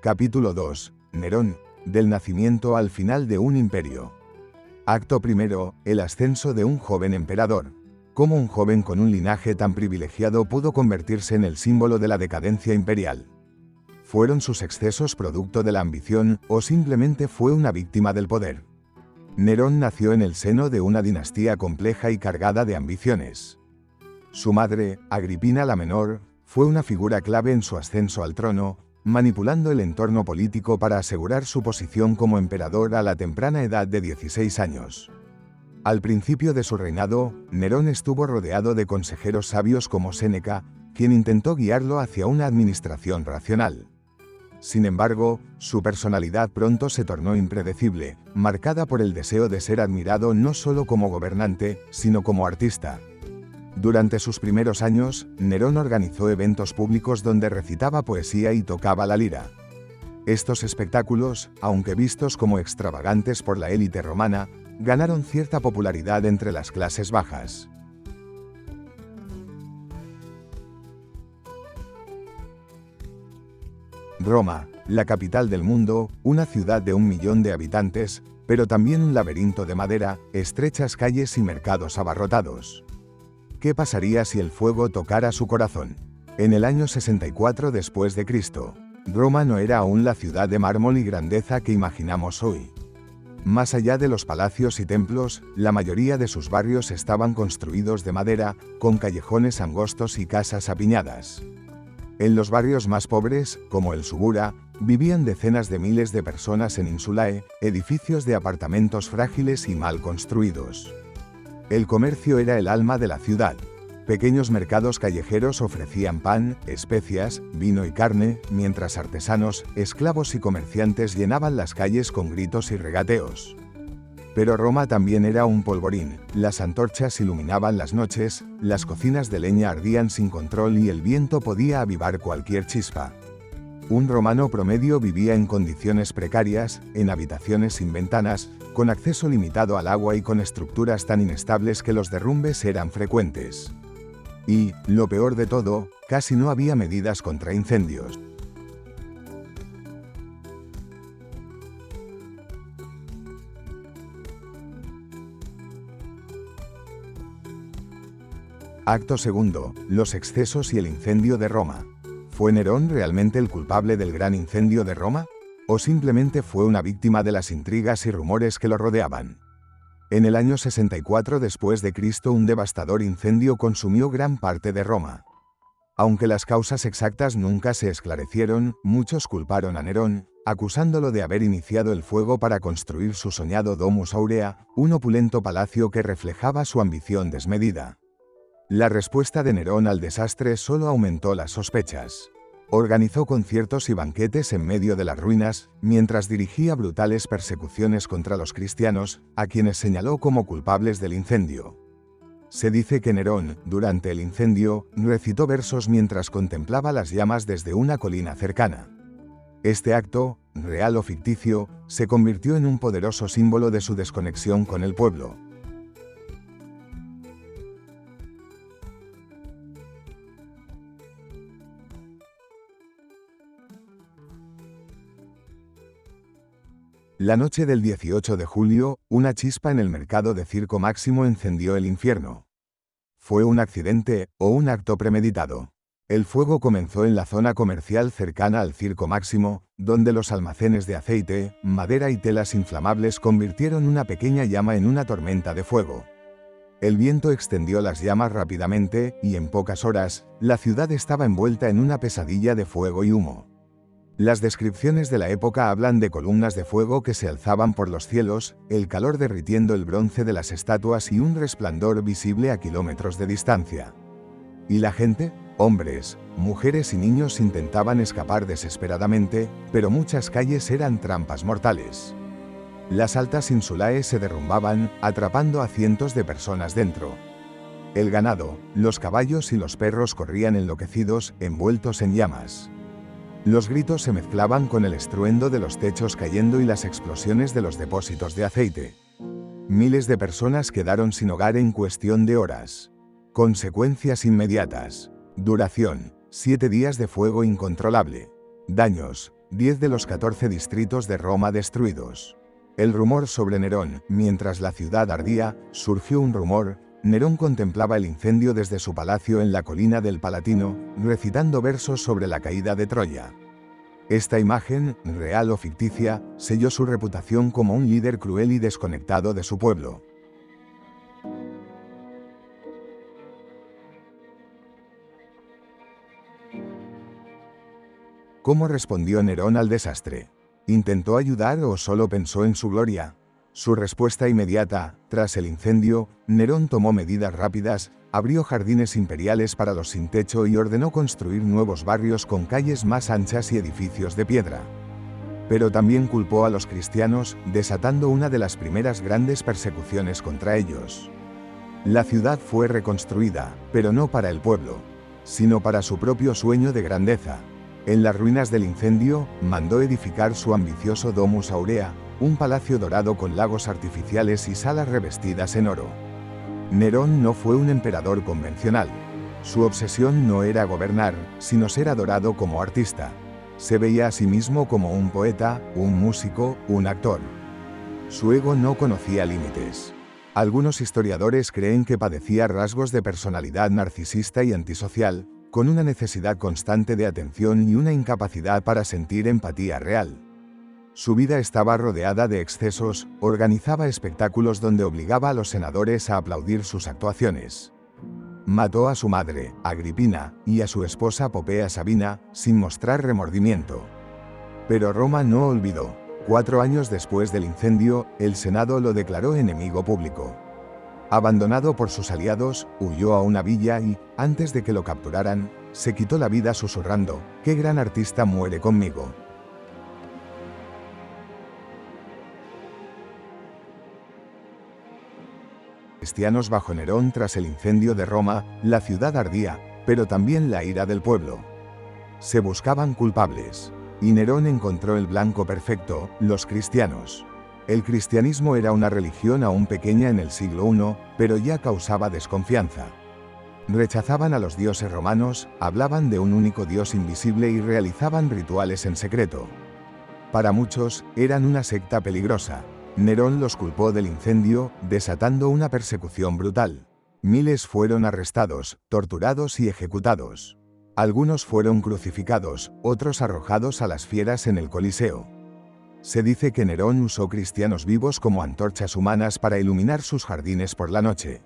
Capítulo 2. Nerón, del nacimiento al final de un imperio. Acto primero, el ascenso de un joven emperador. ¿Cómo un joven con un linaje tan privilegiado pudo convertirse en el símbolo de la decadencia imperial? ¿Fueron sus excesos producto de la ambición o simplemente fue una víctima del poder? Nerón nació en el seno de una dinastía compleja y cargada de ambiciones. Su madre, Agripina la Menor, fue una figura clave en su ascenso al trono, manipulando el entorno político para asegurar su posición como emperador a la temprana edad de 16 años. Al principio de su reinado, Nerón estuvo rodeado de consejeros sabios como Séneca, quien intentó guiarlo hacia una administración racional. Sin embargo, su personalidad pronto se tornó impredecible, marcada por el deseo de ser admirado no solo como gobernante, sino como artista. Durante sus primeros años, Nerón organizó eventos públicos donde recitaba poesía y tocaba la lira. Estos espectáculos, aunque vistos como extravagantes por la élite romana, ganaron cierta popularidad entre las clases bajas. Roma, la capital del mundo, una ciudad de 1 millón de habitantes, pero también un laberinto de madera, estrechas calles y mercados abarrotados. ¿Qué pasaría si el fuego tocara su corazón? En el año 64 después de Cristo, Roma no era aún la ciudad de mármol y grandeza que imaginamos hoy. Más allá de los palacios y templos, la mayoría de sus barrios estaban construidos de madera, con callejones angostos y casas apiñadas. En los barrios más pobres, como el Subura, vivían decenas de miles de personas en insulae, edificios de apartamentos frágiles y mal construidos. El comercio era el alma de la ciudad. Pequeños mercados callejeros ofrecían pan, especias, vino y carne, mientras artesanos, esclavos y comerciantes llenaban las calles con gritos y regateos. Pero Roma también era un polvorín, las antorchas iluminaban las noches, las cocinas de leña ardían sin control y el viento podía avivar cualquier chispa. Un romano promedio vivía en condiciones precarias, en habitaciones sin ventanas, con acceso limitado al agua y con estructuras tan inestables que los derrumbes eran frecuentes. Y, lo peor de todo, casi no había medidas contra incendios. Acto segundo, los excesos y el incendio de Roma. ¿Fue Nerón realmente el culpable del gran incendio de Roma? ¿O simplemente fue una víctima de las intrigas y rumores que lo rodeaban? En el año 64 después de Cristo un devastador incendio consumió gran parte de Roma. Aunque las causas exactas nunca se esclarecieron, muchos culparon a Nerón, acusándolo de haber iniciado el fuego para construir su soñado Domus Aurea, un opulento palacio que reflejaba su ambición desmedida. La respuesta de Nerón al desastre solo aumentó las sospechas. Organizó conciertos y banquetes en medio de las ruinas, mientras dirigía brutales persecuciones contra los cristianos, a quienes señaló como culpables del incendio. Se dice que Nerón, durante el incendio, recitó versos mientras contemplaba las llamas desde una colina cercana. Este acto, real o ficticio, se convirtió en un poderoso símbolo de su desconexión con el pueblo. La noche del 18 de julio, una chispa en el mercado de Circo Máximo encendió el infierno. ¿Fue un accidente o un acto premeditado? El fuego comenzó en la zona comercial cercana al Circo Máximo, donde los almacenes de aceite, madera y telas inflamables convirtieron una pequeña llama en una tormenta de fuego. El viento extendió las llamas rápidamente y en pocas horas, la ciudad estaba envuelta en una pesadilla de fuego y humo. Las descripciones de la época hablan de columnas de fuego que se alzaban por los cielos, el calor derritiendo el bronce de las estatuas y un resplandor visible a kilómetros de distancia. ¿Y la gente? Hombres, mujeres y niños intentaban escapar desesperadamente, pero muchas calles eran trampas mortales. Las altas insulae se derrumbaban, atrapando a cientos de personas dentro. El ganado, los caballos y los perros corrían enloquecidos, envueltos en llamas. Los gritos se mezclaban con el estruendo de los techos cayendo y las explosiones de los depósitos de aceite. Miles de personas quedaron sin hogar en cuestión de horas. Consecuencias inmediatas. Duración: 7 días de fuego incontrolable. Daños: 10 de los 14 distritos de Roma destruidos. El rumor sobre Nerón. Mientras la ciudad ardía, surgió un rumor. Nerón contemplaba el incendio desde su palacio en la colina del Palatino, recitando versos sobre la caída de Troya. Esta imagen, real o ficticia, selló su reputación como un líder cruel y desconectado de su pueblo. ¿Cómo respondió Nerón al desastre? ¿Intentó ayudar o solo pensó en su gloria? Su respuesta inmediata, tras el incendio, Nerón tomó medidas rápidas, abrió jardines imperiales para los sin techo y ordenó construir nuevos barrios con calles más anchas y edificios de piedra. Pero también culpó a los cristianos, desatando una de las primeras grandes persecuciones contra ellos. La ciudad fue reconstruida, pero no para el pueblo, sino para su propio sueño de grandeza. En las ruinas del incendio, mandó edificar su ambicioso Domus Aurea, un palacio dorado con lagos artificiales y salas revestidas en oro. Nerón no fue un emperador convencional. Su obsesión no era gobernar, sino ser adorado como artista. Se veía a sí mismo como un poeta, un músico, un actor. Su ego no conocía límites. Algunos historiadores creen que padecía rasgos de personalidad narcisista y antisocial, con una necesidad constante de atención y una incapacidad para sentir empatía real. Su vida estaba rodeada de excesos, organizaba espectáculos donde obligaba a los senadores a aplaudir sus actuaciones. Mató a su madre, Agripina, y a su esposa Popea Sabina, sin mostrar remordimiento. Pero Roma no olvidó. 4 años después del incendio, el Senado lo declaró enemigo público. Abandonado por sus aliados, huyó a una villa y, antes de que lo capturaran, se quitó la vida susurrando: «¡Qué gran artista muere conmigo!». Cristianos bajo Nerón. Tras el incendio de Roma, la ciudad ardía, pero también la ira del pueblo. Se buscaban culpables. Y Nerón encontró el blanco perfecto: los cristianos. El cristianismo era una religión aún pequeña en el siglo I, pero ya causaba desconfianza. Rechazaban a los dioses romanos, hablaban de un único Dios invisible y realizaban rituales en secreto. Para muchos, eran una secta peligrosa. Nerón los culpó del incendio, desatando una persecución brutal. Miles fueron arrestados, torturados y ejecutados. Algunos fueron crucificados, otros arrojados a las fieras en el Coliseo. Se dice que Nerón usó cristianos vivos como antorchas humanas para iluminar sus jardines por la noche.